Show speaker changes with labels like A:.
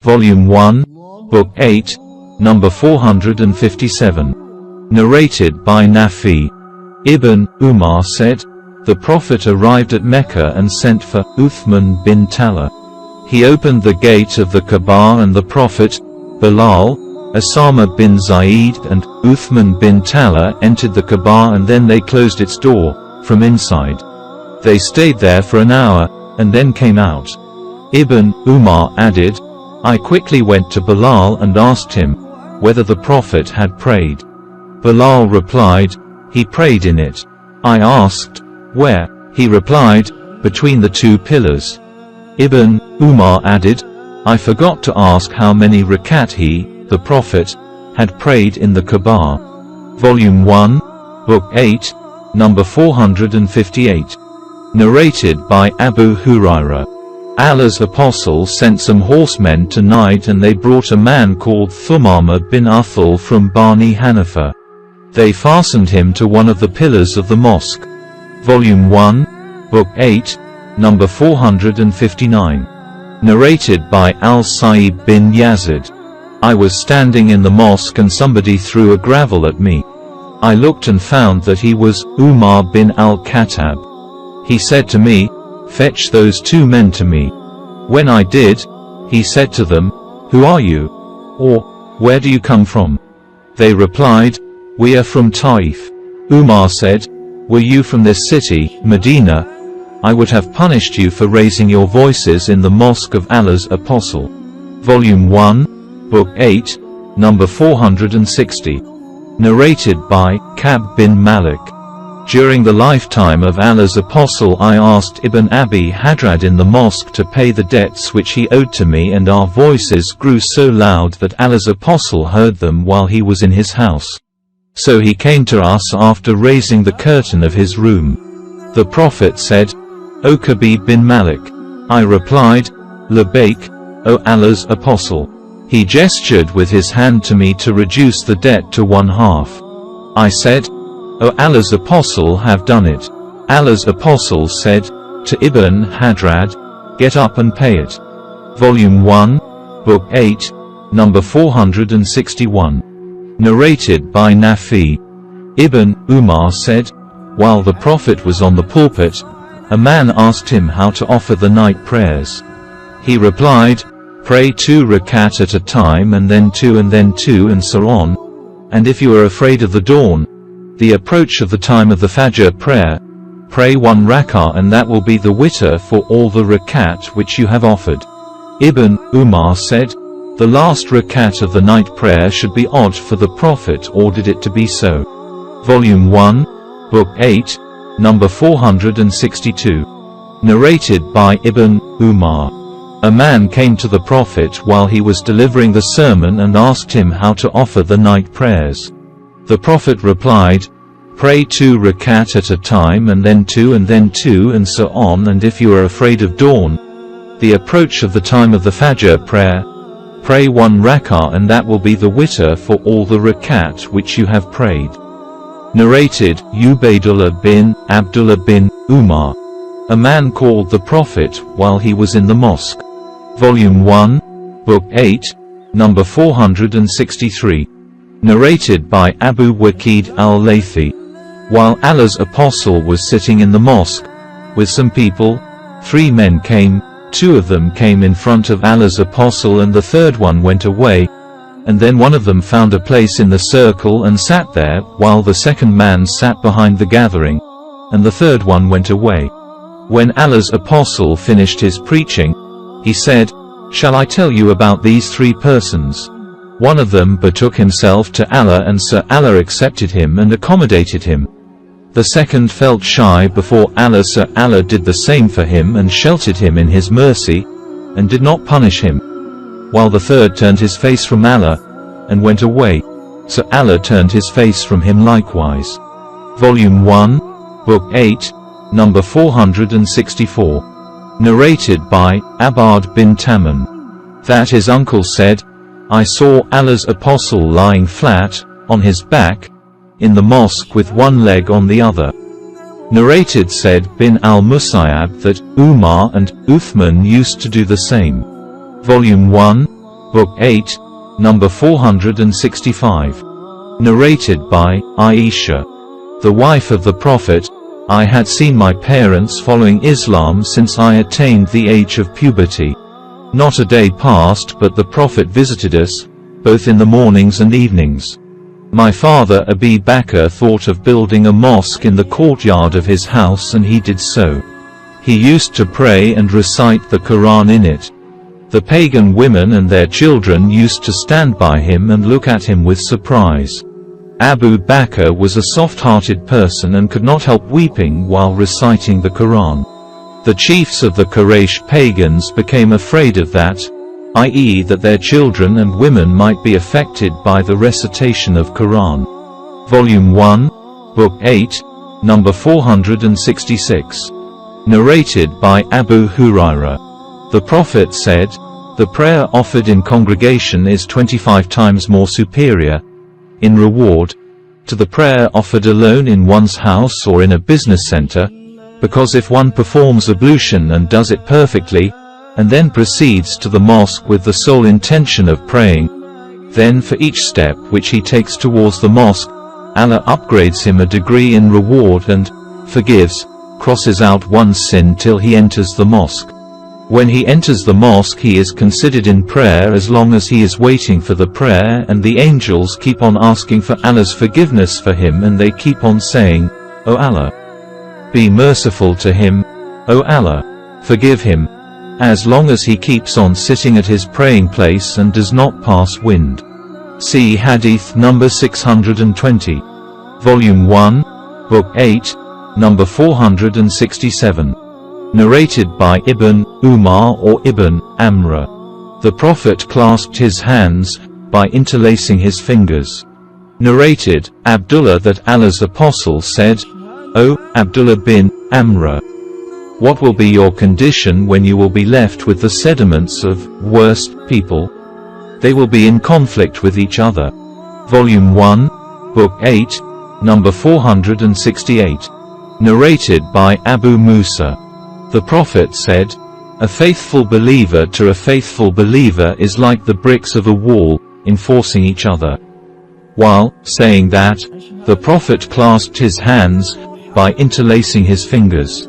A: Volume 1, Book 8, number 457. Narrated by Nafi. Ibn Umar said, the Prophet arrived at Mecca and sent for Uthman bin Talha. He opened the gate of the Kaaba and the Prophet, Bilal, Osama bin Zaid and Uthman bin Talha entered the Kaaba and then they closed its door, from inside. They stayed there for an hour, and then came out. Ibn Umar added, I quickly went to Bilal and asked him, whether the Prophet had prayed. Bilal replied, he prayed in it. I asked, where? He replied, between the two pillars. Ibn Umar added, I forgot to ask how many rakat he, the Prophet, had prayed in the Kaaba. Volume 1, Book 8, number 458. Narrated by Abu Hurairah. Allah's apostle sent some horsemen to Najd and they brought a man called Thumama bin Uthal from Bani Hanifa. They fastened him to one of the pillars of the mosque. Volume 1, Book 8, number 459. Narrated by Al-Sa'ib bin Yazid. I was standing in the mosque and somebody threw a gravel at me. I looked and found that he was Umar bin al-Khattab. He said to me, fetch those two men to me. When I did, he said to them, who are you? Or, where do you come from? They replied, we are from Taif. Umar said, were you from this city, Medina? I would have punished you for raising your voices in the mosque of Allah's apostle. Volume 1, Book 8, number 460. Narrated by Ka'b bin Malik. During the lifetime of Allah's apostle I asked Ibn Abi Hadrad in the mosque to pay the debts which he owed to me, and our voices grew so loud that Allah's apostle heard them while he was in his house. So he came to us after raising the curtain of his room. The Prophet said, O Ka'b bin Malik. I replied, Labaik, O Allah's apostle. He gestured with his hand to me to reduce the debt to 1/2. I said, O Allah's apostle, have done it. Allah's apostle said to Ibn Hadrad, get up and pay it. Volume 1, Book 8, number 461. Narrated by Nafi. Ibn Umar said, while the Prophet was on the pulpit, a man asked him how to offer the night prayers. He replied, pray 2 rakat at a time and then 2 and then 2 and so on, and if you are afraid of the dawn, the approach of the time of the Fajr prayer, pray 1 rak'ah and that will be the witr for all the rakat which you have offered. Ibn Umar said, the last rakat of the night prayer should be odd, for the Prophet ordered it to be so. Volume 1, Book 8, number 462. Narrated by Ibn Umar. A man came to the Prophet while he was delivering the sermon and asked him how to offer the night prayers. The Prophet replied, pray 2 rakat at a time and then 2 and then 2 and so on, and if you are afraid of dawn, the approach of the time of the Fajr prayer, pray 1 rak'ah and that will be the witr for all the rakat which you have prayed. Narrated Ubaydullah bin Abdullah bin Umar. A man called the Prophet while he was in the mosque. Volume 1, Book 8, number 463. Narrated by Abu Waqid al-Laythi. While Allah's apostle was sitting in the mosque with some people, 3 men came. 2 of them came in front of Allah's apostle and the third one went away, and then one of them found a place in the circle and sat there, while the second man sat behind the gathering, and the third one went away. When Allah's apostle finished his preaching, he said, shall I tell you about these 3 persons? One of them betook himself to Allah and Sir Allah accepted him and accommodated him. The second felt shy before Allah. Sir Allah did the same for him and sheltered him in his mercy, and did not punish him. While the third turned his face from Allah, and went away, Sir Allah turned his face from him likewise. Volume 1, Book 8, number 464. Narrated by Abad bin Taman. That his uncle said, I saw Allah's apostle lying flat, on his back, in the mosque with one leg on the other. Narrated said bin al-Musayyab that Umar and Uthman used to do the same. Volume 1, Book 8, number 465. Narrated by Aisha, the wife of the Prophet. I had seen my parents following Islam since I attained the age of puberty. Not a day passed but the Prophet visited us, both in the mornings and evenings. My father Abi Bakr thought of building a mosque in the courtyard of his house, and he did so. He used to pray and recite the Quran in it. The pagan women and their children used to stand by him and look at him with surprise. Abu Bakr was a soft-hearted person and could not help weeping while reciting the Quran. The chiefs of the Quraysh pagans became afraid of that, i.e. that their children and women might be affected by the recitation of Quran. Volume 1, Book 8, number 466. Narrated by Abu Hurairah. The Prophet said, "The prayer offered in congregation is 25 times more superior, in reward, to the prayer offered alone in one's house or in a business center, because if one performs ablution and does it perfectly, and then proceeds to the mosque with the sole intention of praying, then for each step which he takes towards the mosque, Allah upgrades him a degree in reward and forgives, crosses out one's sin till he enters the mosque. When he enters the mosque he is considered in prayer as long as he is waiting for the prayer, and the angels keep on asking for Allah's forgiveness for him, and they keep on saying, O Allah, be merciful to him, O Allah, forgive him, as long as he keeps on sitting at his praying place and does not pass wind." See Hadith number 620. Volume 1, Book 8, number 467. Narrated by Ibn Umar or Ibn Amr. The Prophet clasped his hands, by interlacing his fingers. Narrated, Abdullah, that Allah's Apostle said, "O Abdullah bin Amr, what will be your condition when you will be left with the sediments of worst people? They will be in conflict with each other." Volume 1, Book 8, number 468. Narrated by Abu Musa. The Prophet said, "A faithful believer to a faithful believer is like the bricks of a wall, enforcing each other." While saying that, the Prophet clasped his hands, by interlacing his fingers.